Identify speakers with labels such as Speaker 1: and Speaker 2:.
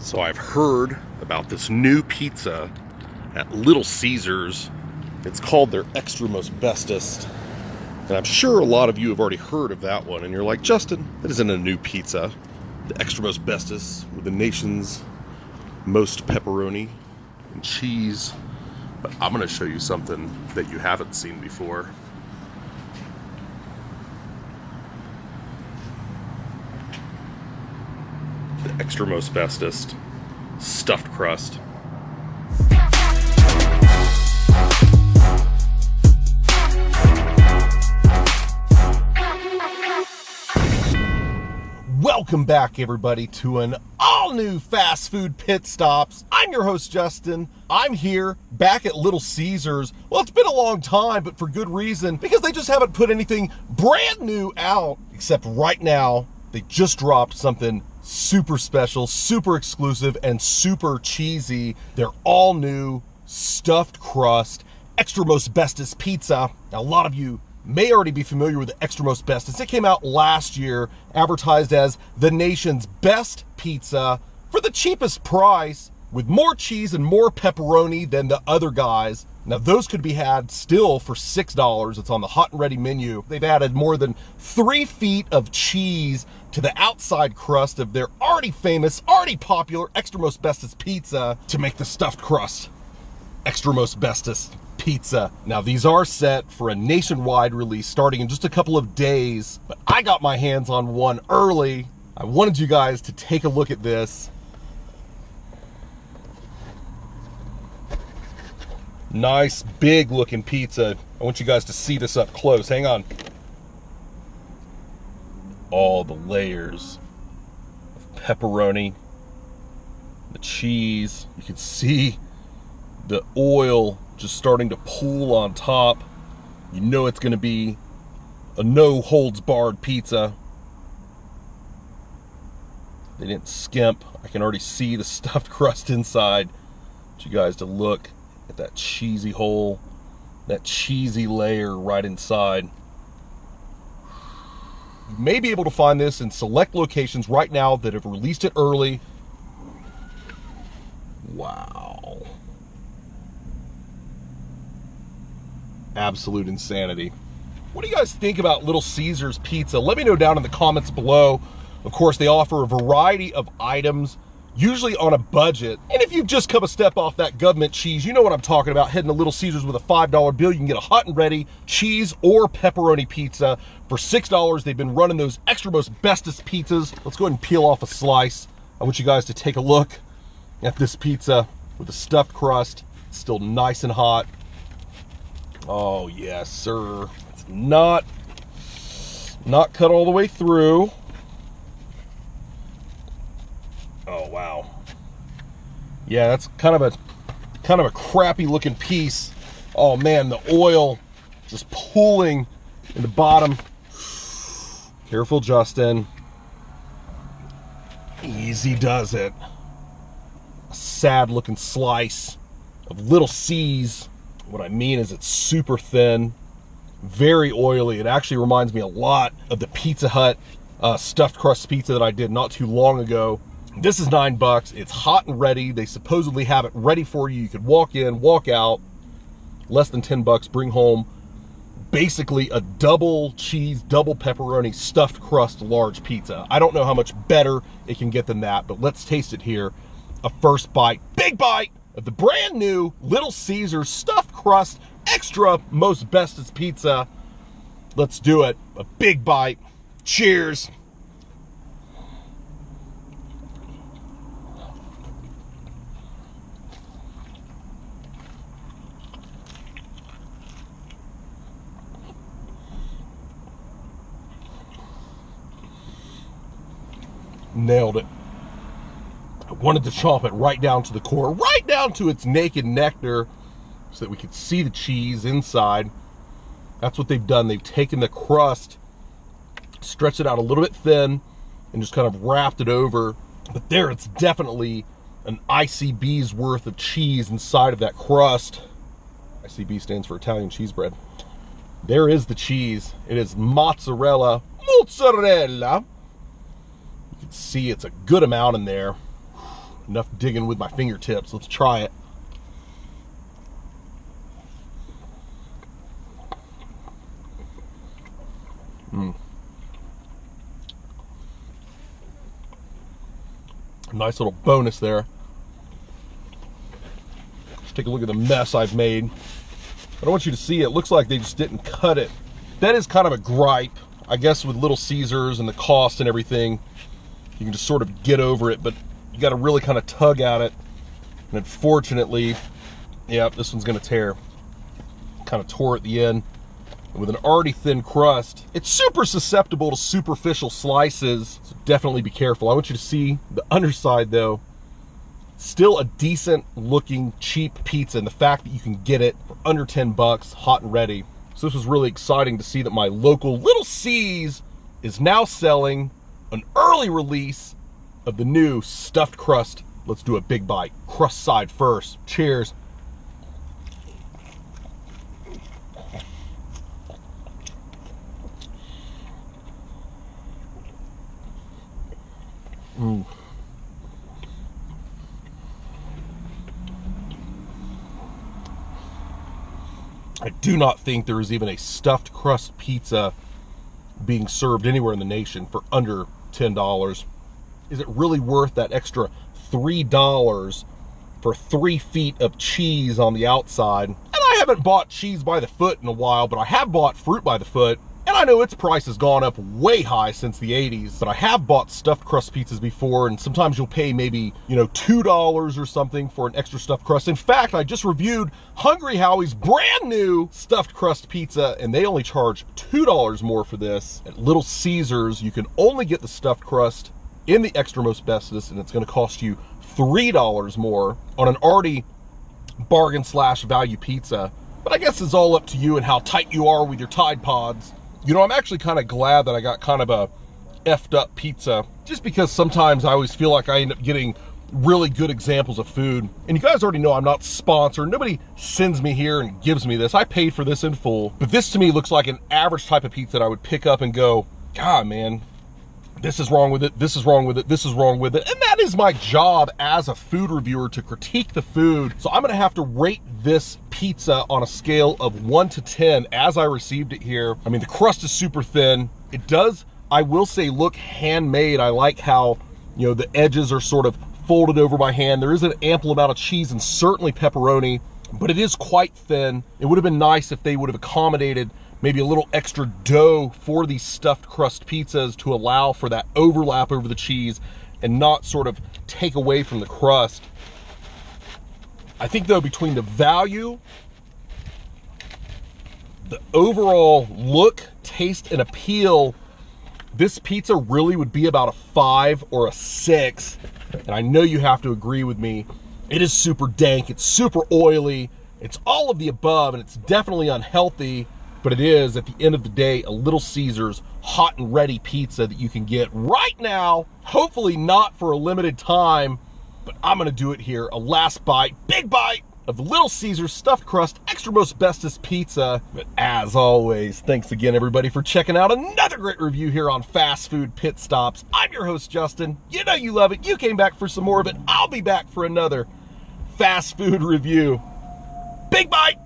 Speaker 1: So I've heard about this new pizza at Little Caesars. It's called their EXTRAMOSTBESTEST. And I'm sure a lot of you have already heard of that one. And you're like, Justin, that isn't a new pizza. The EXTRAMOSTBESTEST with the nation's most pepperoni and cheese. But I'm going to show you something that you haven't seen before. The EXTRAMOSTBESTEST stuffed crust. Welcome back, everybody, to an all-new fast food pit stops. I'm your host, Justin. I'm here back at Little Caesars. Well, it's been a long time, but for good reason, because they just haven't put anything brand new out, except right now, they just dropped something super special, super exclusive, and super cheesy. Their all-new stuffed crust EXTRAMOSTBESTEST pizza. Now, a lot of you may already be familiar with the EXTRAMOSTBESTEST. It came out last year, advertised as the nation's best pizza for the cheapest price, with more cheese and more pepperoni than the other guys. Now, those could be had still for $6. It's on the hot and ready menu. They've added more than 3 feet of cheese to the outside crust of their already famous, already popular EXTRAMOSTBESTEST pizza to make the stuffed crust EXTRAMOSTBESTEST pizza. Now, these are set for a nationwide release starting in just a couple of days, but I got my hands on one early. I wanted you guys to take a look at this. Nice, big looking pizza. I want you guys to see this up close. Hang on. All the layers of pepperoni, the cheese. You can see the oil just starting to pool on top. You know it's going to be a no-holds-barred pizza. They didn't skimp. I can already see the stuffed crust inside. I want you guys to look at that cheesy hole, that cheesy layer right inside. You may be able to find this in select locations right now that have released it early. Wow. Absolute insanity. What do you guys think about Little Caesars pizza? Let me know down in the comments below. Of course, they offer a variety of items, usually on a budget. And if you've just come a step off that government cheese, you know what I'm talking about. Heading to Little Caesars with a $5 bill, you can get a hot and ready cheese or pepperoni pizza for $6. They've been running those EXTRAMOSTBESTEST pizzas. Let's go ahead and peel off a slice. I want you guys to take a look at this pizza with the stuffed crust. It's still nice and hot. Oh yes, sir. It's not cut all the way through. Oh wow. Yeah, that's kind of a crappy looking piece. Oh man, the oil just pooling in the bottom. Careful, Justin. Easy does it. A sad looking slice of Little C's. What I mean is it's super thin, very oily. It actually reminds me a lot of the Pizza Hut stuffed crust pizza that I did not too long ago. This is $9. It's hot and ready. They supposedly have it ready for you. You could walk in, walk out, less than $10, bring home basically a double cheese, double pepperoni, stuffed crust large pizza. I don't know how much better it can get than that, but let's taste it here. A first bite, big bite of the brand new Little Caesars stuffed crust EXTRAMOSTBESTEST pizza. Let's do it. A big bite. Cheers. Nailed it. I wanted to chomp it right down to the core, right down to its naked nectar, so that we could see the cheese inside. That's what they've done. They've taken the crust, stretched it out a little bit thin, and just kind of wrapped it over. But there, it's definitely an ICB's worth of cheese inside of that crust. ICB stands for Italian cheese bread. There is the cheese. It is mozzarella. You can see it's a good amount in there. enough digging with my fingertips. Let's try it. Nice little bonus there. Let's take a look at the mess I've made. I don't want you to see it. It looks like they just didn't cut it. That is kind of a gripe, I guess, with Little Caesars and the cost and everything. You can just sort of get over it, but you got to really kind of tug at it. And unfortunately, yeah, this one's going to tear. Kind of tore at the end. And with an already thin crust, it's super susceptible to superficial slices, so definitely be careful. I want you to see the underside though. Still a decent looking cheap pizza, and the fact that you can get it for under 10 bucks, hot and ready. So this was really exciting to see that my local Little C's is now selling an early release of the new stuffed crust. Let's do a big bite. Crust side first. Cheers. I do not think there is even a stuffed crust pizza being served anywhere in the nation for under $10. Is it really worth that extra $3 for 3 feet of cheese on the outside? And I haven't bought cheese by the foot in a while, but I have bought fruit by the foot. And I know its price has gone up way high since the 80s, but I have bought stuffed crust pizzas before, and sometimes you'll pay maybe, $2 or something for an extra stuffed crust. In fact, I just reviewed Hungry Howie's brand new stuffed crust pizza, and they only charge $2 more for this. At Little Caesars, you can only get the stuffed crust in the Extramost Bestest, and it's gonna cost you $3 more on an already bargain / value pizza. But I guess it's all up to you and how tight you are with your Tide Pods. I'm actually kind of glad that I got kind of a effed up pizza, just because sometimes I always feel like I end up getting really good examples of food. And you guys already know I'm not sponsored. Nobody sends me here and gives me this. I paid for this in full. But this to me looks like an average type of pizza that I would pick up and go, God, man, this is wrong with it, this is wrong with it, this is wrong with it. And that is my job as a food reviewer, to critique the food. So I'm gonna have to rate this pizza on a scale of 1 to 10 as I received it here. I mean, the crust is super thin. It does, I will say, look handmade. I like how, the edges are sort of folded over by hand. There is an ample amount of cheese and certainly pepperoni, but it is quite thin. It would have been nice if they would have accommodated maybe a little extra dough for these stuffed crust pizzas to allow for that overlap over the cheese and not sort of take away from the crust. I think though, between the value, the overall look, taste, and appeal, this pizza really would be about a 5 or a 6. And I know you have to agree with me. It is super dank, it's super oily, it's all of the above, and it's definitely unhealthy. But it is, at the end of the day, a Little Caesars hot and ready pizza that you can get right now. Hopefully not for a limited time, but I'm gonna do it here. A last bite, big bite of the Little Caesars stuffed crust Extramost Bestest pizza. But as always, thanks again everybody for checking out another great review here on Fast Food Pit Stops. I'm your host, Justin. You know you love it. You came back for some more of it. I'll be back for another fast food review. Big bite.